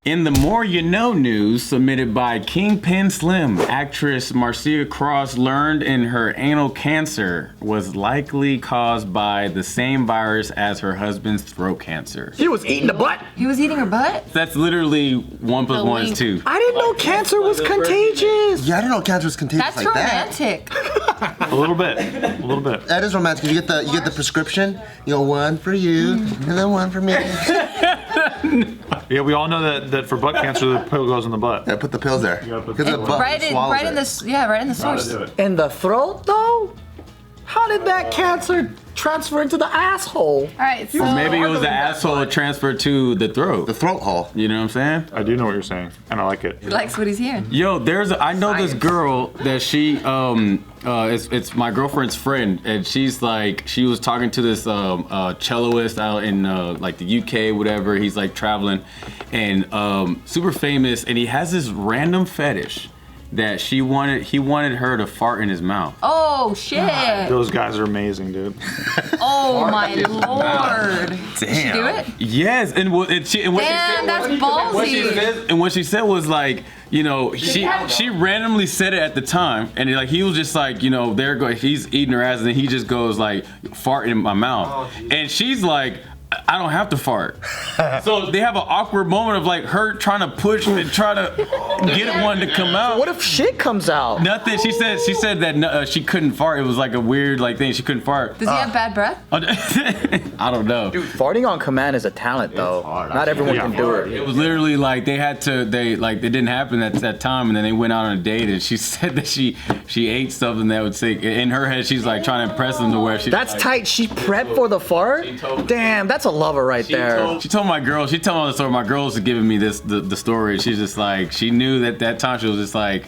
In the More You Know news submitted by Kingpin Slim, actress Marcia Cross learned in her anal cancer was likely caused by the same virus as her husband's throat cancer. He was eating the butt? He was eating her butt? That's literally 1 + 1 is 2. I didn't know cancer was contagious. Yeah, I didn't know cancer was contagious That's like romantic. A little bit. A little bit. That is romantic. You get the prescription. You know, one for you and then one for me. Yeah, we all know that for butt cancer, the pill goes in the butt. Yeah, put the pills there. Because the butt Right in the source. In the throat, though? How did that cancer transfer into the asshole? All right, so Or maybe it was the asshole transferred to the throat. The throat hole. You know what I'm saying? I do know what you're saying, and I like it. he likes what he's hearing. Yo, I know this girl that she it's my girlfriend's friend, and she's like, she was talking to this celloist out in like the UK, whatever. He's like traveling, and super famous, and he has this random fetish that he wanted her to fart in his mouth. Oh shit! Those guys are amazing, dude. Oh my lord! Did she do it? Yes, and what she said, that's ballsy. and what she said was like, you know, she randomly said it at the time, and like he was just like, you know, he's eating her ass, and then he just goes like, fart in my mouth, and she's like, I don't have to fart. So they have an awkward moment of like her trying to push and try to get one to come out. What if shit comes out? Nothing. She said that she couldn't fart. It was like a weird like thing. She couldn't fart. Does he have bad breath? I don't know. Dude, farting on command is a talent, though. Not everyone can do it. It was literally like it didn't happen at that time, and then they went out on a date, and she said that she ate something that would say, in her head she's like trying to impress him to where she. That's like, tight. She prepped for the fart? Damn, that's a lover right there. She told my girl, she told me the story. My girl was giving me the story. She's just like, she knew that time she was just like,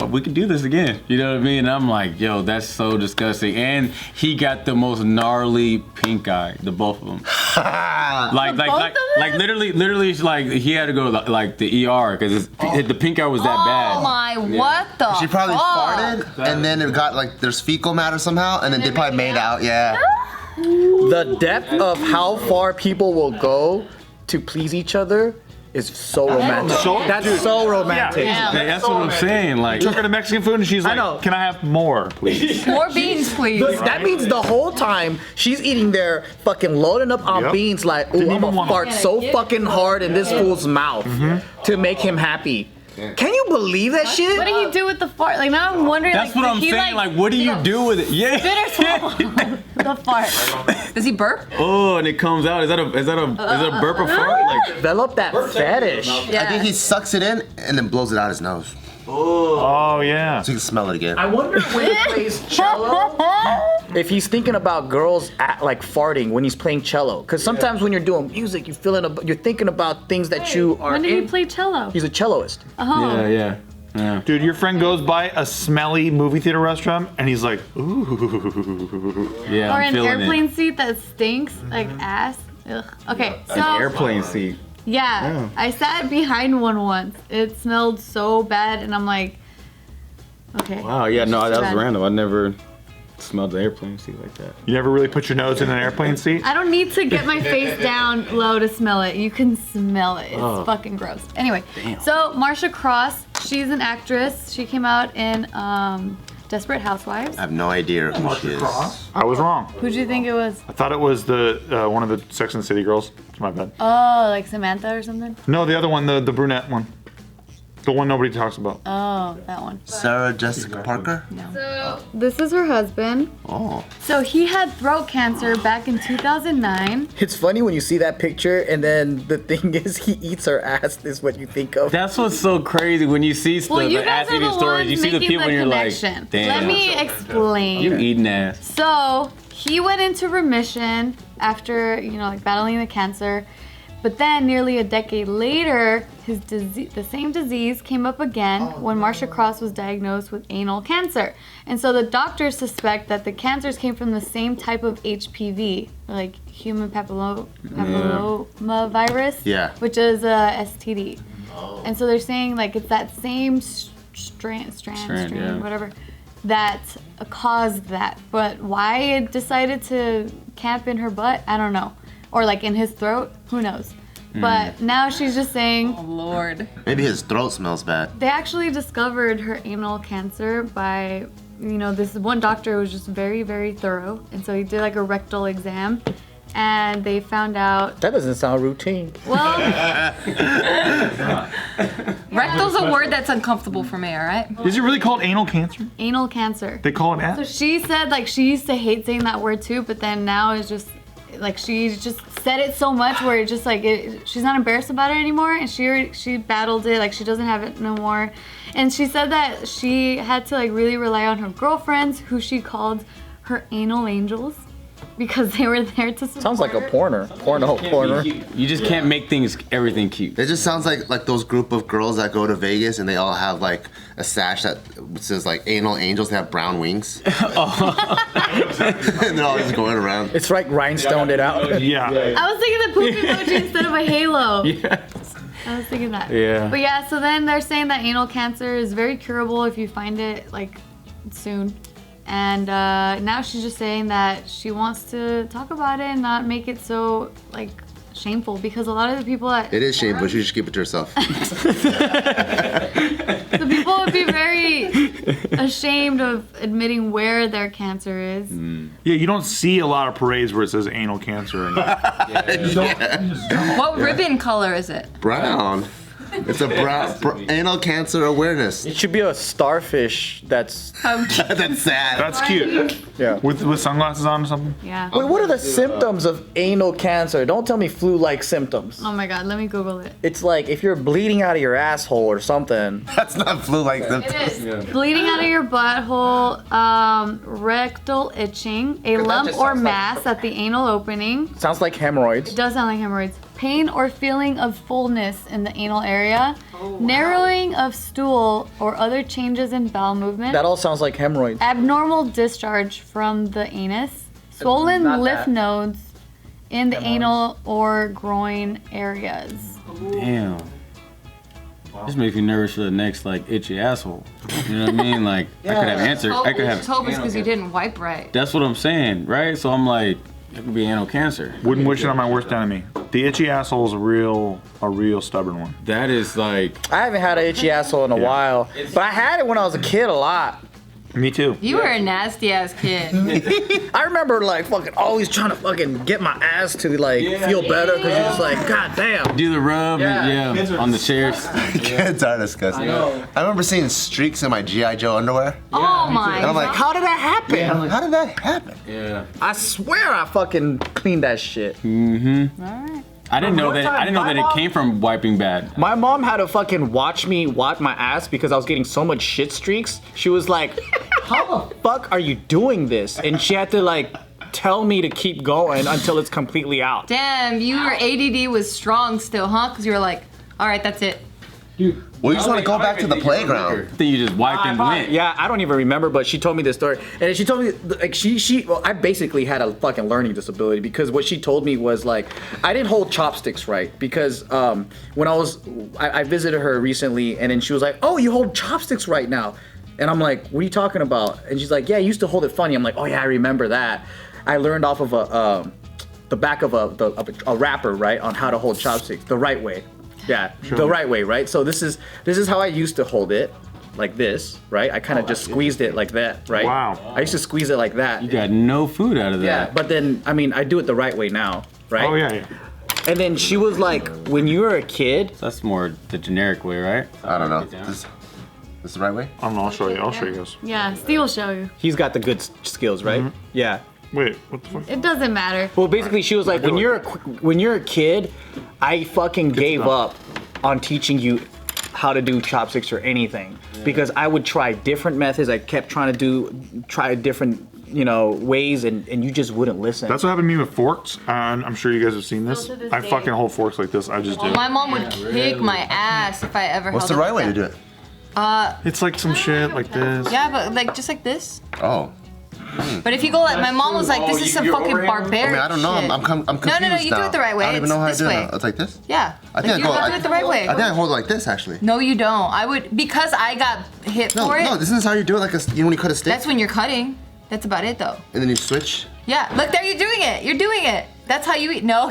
we could do this again. You know what I mean? And I'm like, yo, that's so disgusting. And he got the most gnarly pink eye, the both of them. like literally, like he had to go to like the ER because the pink eye was that bad. Oh my, what the? She probably fuck? farted, and then it got like there's fecal matter somehow, and then they probably made out. Yeah. The depth of how far people will go to please each other is so romantic. That's so romantic. Yeah. That's what I'm saying. Like, Took her to Mexican food and she's like, know. can I have more, please? More beans, please. That means the whole time she's eating there, fucking loading up on beans like, ooh, I'm gonna fart so fucking hard in this fool's mouth to make him happy. Can you believe that shit? What did he do with the fart? Like now I'm wondering. that's like, what I'm did he, saying. Like, what do you do with it? Yeah. Spit or swallow the fart? Does he burp? Oh, and it comes out. Is that a burp or fart? Like, Develop that fetish. Yeah. I think he sucks it in and then blows it out his nose, Oh, yeah. so you can smell it again. I wonder when he plays cello, if he's thinking about girls like farting when he's playing cello. Because sometimes when you're doing music, you're thinking about things that you are When did in. he play cello? He's a celloist. Oh. yeah. Dude, your friend goes by a smelly movie theater restaurant and he's like, ooh. Yeah, Or I'm an feeling airplane seat that stinks like ass. Ugh. Okay, so An airplane seat. yeah, I sat behind one once. It smelled so bad, and I'm like, okay. Wow, yeah, no, that was bad. random. I never smelled the airplane seat like that. You never really put your nose in an airplane seat? I don't need to get my face down low to smell it. You can smell it. It's fucking gross. Anyway, so Marcia Cross, she's an actress. She came out in Desperate Housewives. I have no idea who she is. I was wrong. Who'd you think it was? I thought it was the one of the Sex and the City girls. It's my bad. Oh, like Samantha or something? No, the other one, the brunette one. The one nobody talks about. Oh, that one. Sarah Jessica Parker? So this is her husband. Oh. So he had throat cancer back in 2009. It's funny when you see that picture and then the thing is he eats her ass is what you think of. That's what's so crazy when you see Well, you the guys ass are eating the stories. ones You see the making people and you're connection. like, damn. Let me explain. You eating ass. So he went into remission after, like battling the cancer. But then nearly a decade later, the same disease came up again when Marcia Cross was diagnosed with anal cancer. And so the doctors suspect that the cancers came from the same type of HPV, like human papillomavirus, which is a STD. And so they're saying like it's that same strain, whatever, that caused that. But why it decided to camp in her butt, I don't know. Or like in his throat, who knows? But now she's just saying Oh, Lord. Maybe his throat smells bad. they actually discovered her anal cancer by, this one doctor was just very, very thorough. And so he did like a rectal exam and they found out. That doesn't sound routine. Well, Rectal's a word that's uncomfortable for me, all right? Is it really called anal cancer? anal cancer. They call it So that? she said like she used to hate saying that word too, but then now it's just like she just said it so much where it just like she's not embarrassed about it anymore, and she battled it, like she doesn't have it no more. And she said that she had to like really rely on her girlfriends, who she called her anal angels, because they were there to support Sounds like a her. porno. You just can't make everything cute. It just sounds like those group of girls that go to Vegas and they all have like a sash that says like anal angels. They have brown wings. And they're all just going around. It's like rhinestoned it out. Yeah. I was thinking the poop emoji instead of a halo. Yes. I was thinking that. Yeah. But yeah, so then they're saying that anal cancer is very curable if you find it like soon. And now she's just saying that she wants to talk about it and not make it so like shameful, because a lot of the people that It is shameful. You should keep it to yourself. the people would be very ashamed of admitting where their cancer is. Yeah, you don't see a lot of parades where it says anal cancer. What ribbon color is it? Brown. It's a brown anal cancer awareness. It should be a starfish that's. That's sad. That's cute. Yeah. With sunglasses on or something? Yeah. Wait, what are the symptoms of anal cancer? Don't tell me flu-like symptoms. Oh my god, let me Google it. It's like if you're bleeding out of your asshole or something. That's not flu like them. It is. Bleeding out of your butthole, rectal itching, a lump just or sounds like- mass at the anal opening. Sounds like hemorrhoids. It does sound like hemorrhoids. Pain or feeling of fullness in the anal area. Narrowing of stool or other changes in bowel movement. That all sounds like hemorrhoids. Abnormal discharge from the anus. Swollen Not lymph that. nodes in the anal or groin areas. Damn. This makes me nervous for the next like itchy asshole. You know what I mean? Like I could have answered. I could have. Just hope it's because you didn't wipe right. That's what I'm saying, right? So I'm like, it could be anal cancer. Wouldn't wish it on my worst enemy. The itchy asshole is a real stubborn one. That is like. I haven't had an itchy asshole in a while, but I had it when I was a kid a lot. Me too. You were a nasty ass kid. I remember like fucking always trying to fucking get my ass to like feel better because you're just like, god damn. Do the rub, and, yeah, on the chairs. Kids are disgusting. I remember seeing streaks in my G.I. Joe underwear. Oh my And I'm like, How did that happen? how did that happen? Yeah. I swear I fucking cleaned that shit. I didn't know that. I didn't know that it came from wiping bad. My mom had to fucking watch me wipe my ass because I was getting so much shit streaks. She was like, how the fuck are you doing this? And she had to like tell me to keep going until it's completely out. Damn, your ADD was strong still, huh? Because you were like, all right, that's it. Well, you just want to go back to the playground. Then you just wiped and went. Yeah, I don't even remember, but she told me this story. And she told me, like, well, I basically had a fucking learning disability because what she told me was, like, I didn't hold chopsticks right because when I visited her recently and then she was like, oh, you hold chopsticks right now. And I'm like, what are you talking about? And she's like, yeah, I used to hold it funny. I'm like, oh yeah, I remember that. I learned off of the back of a wrapper, right, on how to hold chopsticks the right way. Yeah, the right way, right? So this is how I used to hold it, like this, right? I kind of just squeezed it like that, right? Wow. I used to squeeze it like that. You got no food out of that. Yeah, but then, I mean, I do it the right way now, right? Oh yeah. And then she was like, when you were a kid, That's more the generic way, right? I don't know. This is the right way? I don't know. I'll show you. I'll show you guys. Yeah, Steve will show you. he's got the good skills, right? Yeah. Wait, what the fuck? It doesn't matter. Well, basically, she was like, when you're a kid, I fucking gave up on teaching you how to do chopsticks or anything because I would try different methods. I kept trying to try different, ways, and you just wouldn't listen. That's what happened to me with forks, and I'm sure you guys have seen this. Still to this I day. fucking hold forks like this. I just do. My mom would kick my ass if I ever What's held the it right way like to do it? that. It's like some shit like this. Yeah, but like just like this. Oh. But if you go like, my mom was like, this is some fucking barbaric I mean, I don't know. shit. I'm confused No, you do now. it the right way. I don't even It's know how this to do way. it now. It's like this? Yeah. I think like, I you go. gotta do it the right way. I think I hold it like this, actually. No, you don't. I would, because I got hit No, for it. no, this is how you do it, like when you cut a steak. That's when you're cutting. That's about it though. And then you switch. Yeah, look there, you're doing it. You're doing it. That's how you eat. No.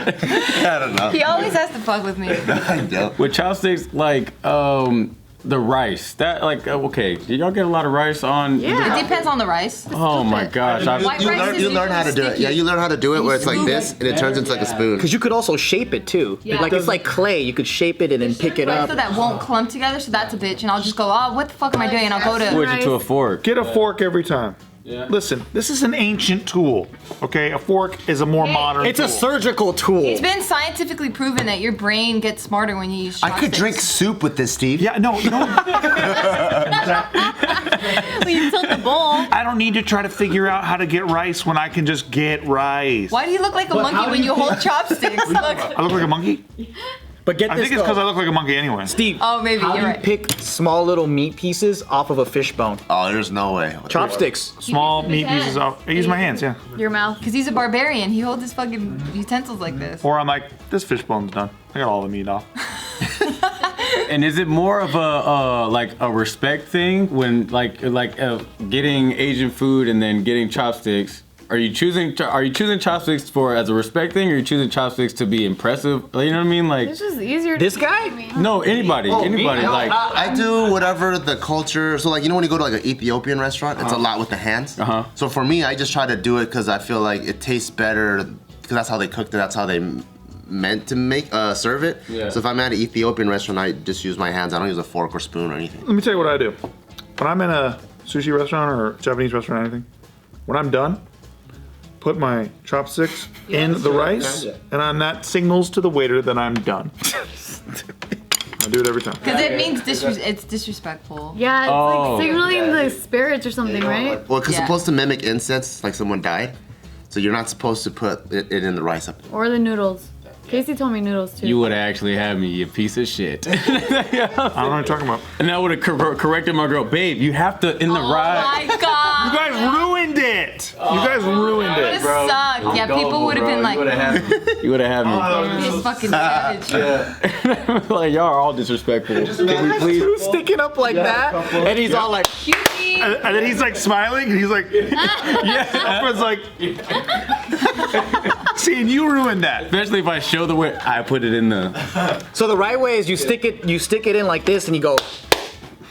I don't know. He always has to fuck with me. I don't. With chopsticks, like the rice. That like okay. Do y'all get a lot of rice on? It depends on the rice. Oh my gosh. White You rice learn, is you learn how to do it. sticky. Yeah, you learn how to do it where it's like this and it turns into like a spoon. Because you could also shape it too. Yeah. Like it's like clay. You could shape it and then pick it Rice up. so that won't clump together, so that's a bitch. And I'll just go, oh, what the fuck am I doing? And I'll go Switch to. it to a fork. Get a fork every time. Yeah. Listen, this is an ancient tool. Okay, a fork is a more modern. It's tool. a surgical tool. It's been scientifically proven that your brain gets smarter when you use I chopsticks. could drink soup with this, Steve. Yeah, no. Well, you tilt the bowl. I don't need to try to figure out how to get rice when I can just get rice. Why do you look like a monkey when you hold chopsticks? Look. I look like a monkey? But get I this think it's because I though. look like a monkey anyway. Steve, Oh, maybe, how do you're you right. pick small little meat pieces off of a fish bone? Oh, there's no way. Chopsticks. Small meat hands. pieces off. I use my hands, yeah. Your mouth. Because he's a barbarian. He holds his fucking utensils like this. Or I'm like, this fish bone's done. I got all the meat off. And is it more of a like a respect thing when like getting Asian food and then getting chopsticks? Are you choosing chopsticks for as a respect thing, or are you choosing chopsticks to be impressive? You know what I mean? Like It's just easier. This to guy? no, anybody, like I do whatever the culture. So like, you know, when you go to like an Ethiopian restaurant, it's a lot with the hands. So for me, I just try to do it because I feel like it tastes better because that's how they cooked it. That's how they meant to make serve it. Yeah. So if I'm at an Ethiopian restaurant, I just use my hands. I don't use a fork or spoon or anything. Let me tell you what I do. When I'm in a sushi restaurant or Japanese restaurant or anything, when I'm done, put my chopsticks in the rice, and on that signals to the waiter that I'm done. I do it every time. Because it means it's disrespectful. Yeah, it's Oh. like signaling the spirits or something, right? Well, because Yeah. it's supposed to mimic incense, like someone died. So you're not supposed to put it in the rice. Or the noodles. Casey told me noodles too. you would have actually had me, you piece of shit. I don't know what you're talking about. And I would have corrected my girl, babe. You have to in the rice. Oh my god. You guys ruined it! You guys ruined This it. sucked. Yeah, people would have been like, You would have had this fucking savage. me. Like y'all are all disrespectful. Can we please? Who's sticking up like that? And he's all like, Cutie. And then he's like smiling, and he's like, yeah. Alfred's like, see, and you ruined that. Especially if I show the way I put it in the. so the right way is you stick it in like this, and you go,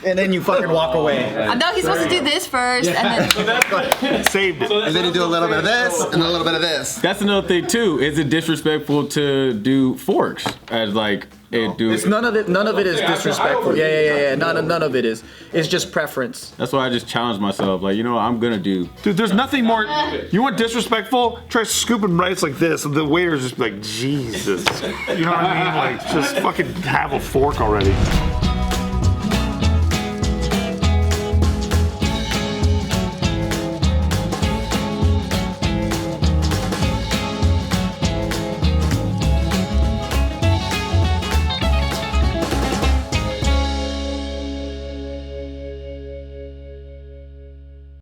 and then you fucking walk away. No, he's supposed to do this first, and then Saved it. And then you do a little bit of this and a little bit of this. That's another thing too. Is it disrespectful to do forks as like it do? It's none of it is disrespectful. Yeah. None of it is. It's just preference. That's why I just challenged myself. Like you know what I'm gonna do. Dude, there's nothing more. You want disrespectful? Try scooping rice like this, and the waiter's just like, Jesus. You know what I mean? Like, just fucking have a fork already.